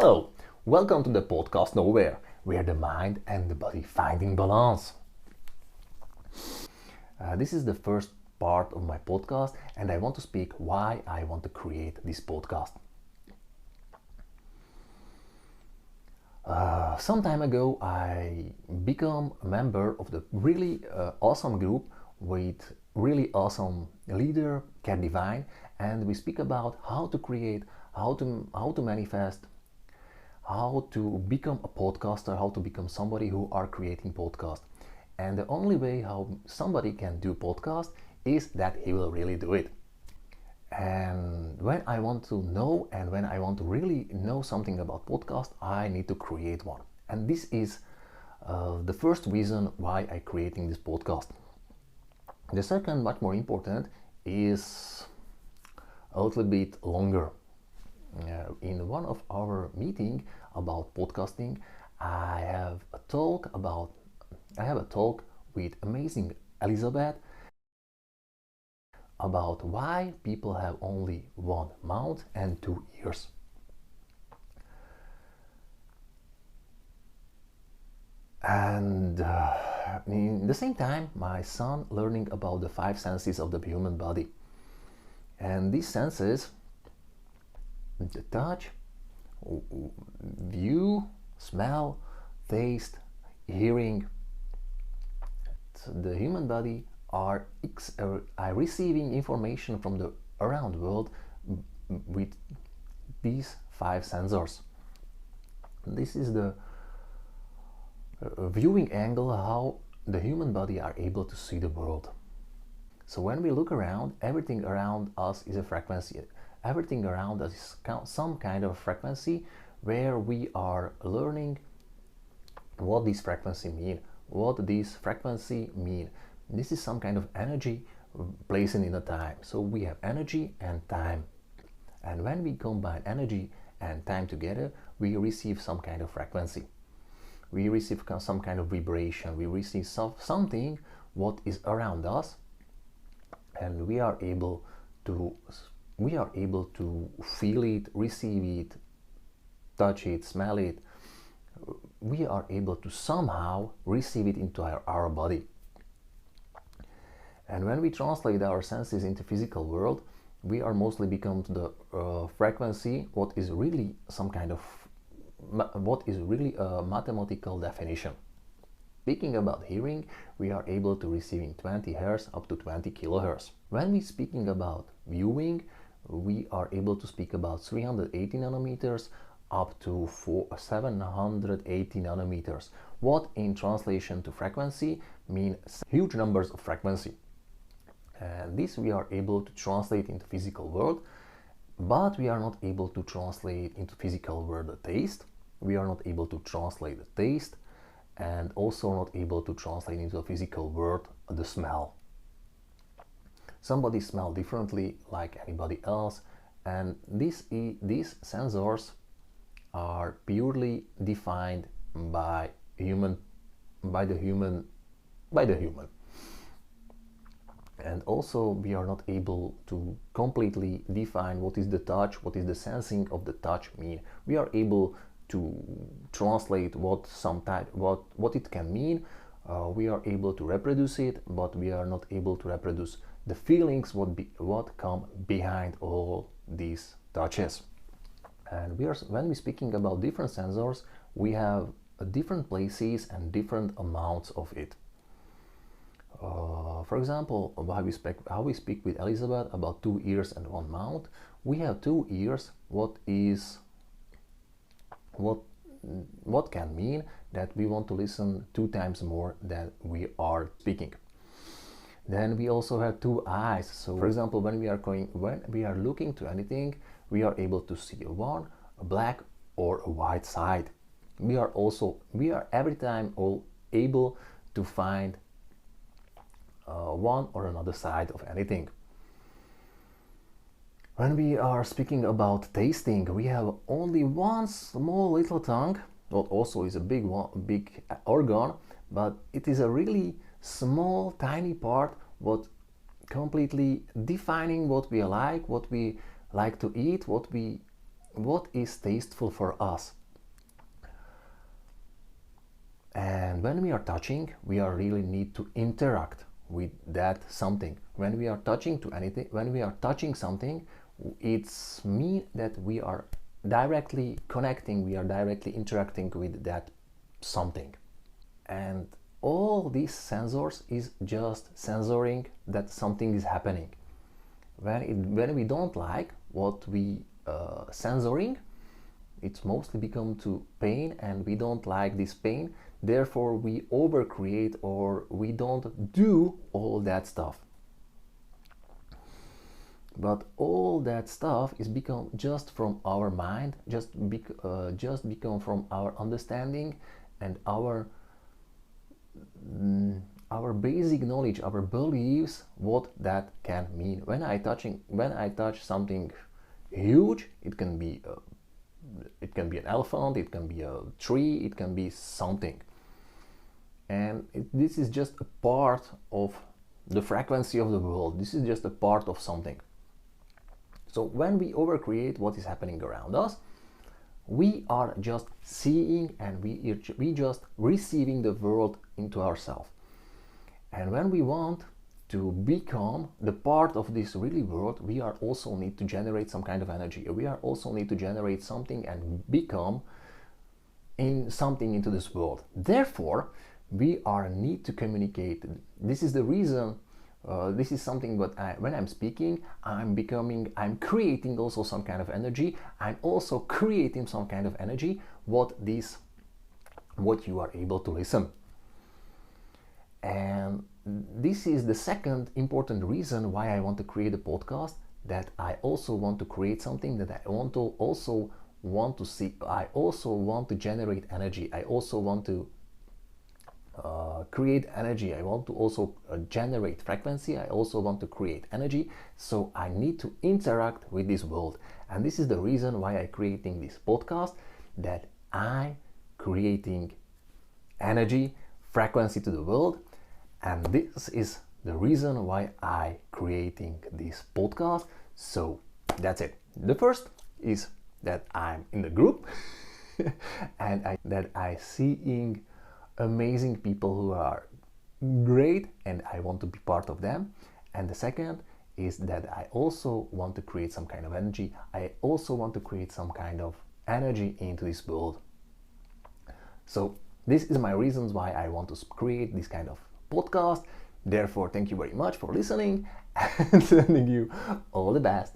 Hello, welcome to the podcast Nowhere, where the mind and the body finding balance. This is the first part of my podcast, and I want to speak why I want to create this podcast. Some time ago, I became a member of the really awesome group with really awesome leader, Cat Divine, and we speak about how to create, how to manifest, how to become a podcaster, how to become somebody who are creating podcast. And the only way how somebody can do podcast is that he will really do it. And when I want to know and when I want to really know something about podcast, I need to create one. And this is the first reason why I creating this podcast. The second, much more important, is a little bit longer. In one of our meeting about podcasting, I have a talk with amazing Elizabeth about why people have only one mouth and two ears. And in the same time, my son learning about the five senses of the human body. And these senses, the touch, view, smell, taste, hearing, the human body are receiving information from the around world with these five sensors. This is the viewing angle how the human body are able to see the world. So when we look around, everything around us is a frequency. Everything around us is some kind of frequency where we are learning what this frequency mean. This is some kind of energy placed in a time. So we have energy and time. And when we combine energy and time together, we receive some kind of frequency. We receive some kind of vibration. We receive something what is around us, and we are able to feel it, receive it, touch it, smell it. We are able to somehow receive it into our body. And when we translate our senses into physical world, we are mostly become the frequency what is really a mathematical definition. Speaking about hearing, we are able to receiving 20 Hz up to 20 kHz. When we speaking about viewing, we are able to speak about 380 nanometers up to 780 nanometers. What in translation to frequency mean huge numbers of frequency. And this we are able to translate into physical world, but we are not able to translate into physical world the taste. We are not able to translate the taste, and also not able to translate into a physical world the smell. Somebody smell differently like anybody else, and these sensors are purely defined by the human. And also we are not able to completely define what is the touch, what is the sensing of the touch mean. We are able to translate what it can mean. We are able to reproduce it, but we are not able to reproduce the feelings what come behind all these touches. And when we're speaking about different sensors, we have different places and different amounts of it. For example, how we speak with Elizabeth about 2 ears and 1 mouth. We have 2 ears. What can mean that we want to listen 2 times more than we are speaking. Then we also have 2 eyes. So for example, when we are looking to anything, we are able to see a black or a white side. We are every time all able to find one or another side of anything. When we are speaking about tasting, we have only one small little tongue, what also is a big organ, but it is a really small, tiny part what completely defining what we like to eat, what we what is tasteful for us. And when we are touching, we are really need to interact with that something. When we are touching to anything, when we are touching something, it's mean that we are directly connecting, we are directly interacting with that something. And all these sensors is just sensoring that something is happening. When we don't like what we sensoring, it's mostly become to pain, and we don't like this pain, therefore we overcreate or we don't do all that stuff. But all that stuff is become just from our mind, just become from our understanding and our basic knowledge, our beliefs, what that can mean. When I touch something huge, it can be an elephant, it can be a tree, it can be something. And this is just a part of the frequency of the world. This is just a part of something. So when we overcreate what is happening around us, we are just seeing and we just receiving the world into ourselves. And when we want to become the part of this really world, we are also need to generate some kind of energy. We are also need to generate something and become in something into this world. Therefore, we are need to communicate. This is the reason. This is something that when I'm speaking, I'm creating also some kind of energy. I'm also creating some kind of energy, what you are able to listen. And this is the second important reason why I want to create a podcast, that I also want to create something that I also want to see. I also want to generate energy. I also want to create energy. I want to also generate frequency. I also want to create energy. So I need to interact with this world. And this is the reason why I'm creating this podcast, that I creating energy, frequency to the world. And this is the reason why I creating this podcast. So that's it. The first is that I'm in the group and that I seeing amazing people who are great and I want to be part of them. And the second is that I also want to create some kind of energy. I also want to create some kind of energy into this world. So this is my reasons why I want to create this kind of podcast. Therefore, thank you very much for listening and sending you all the best.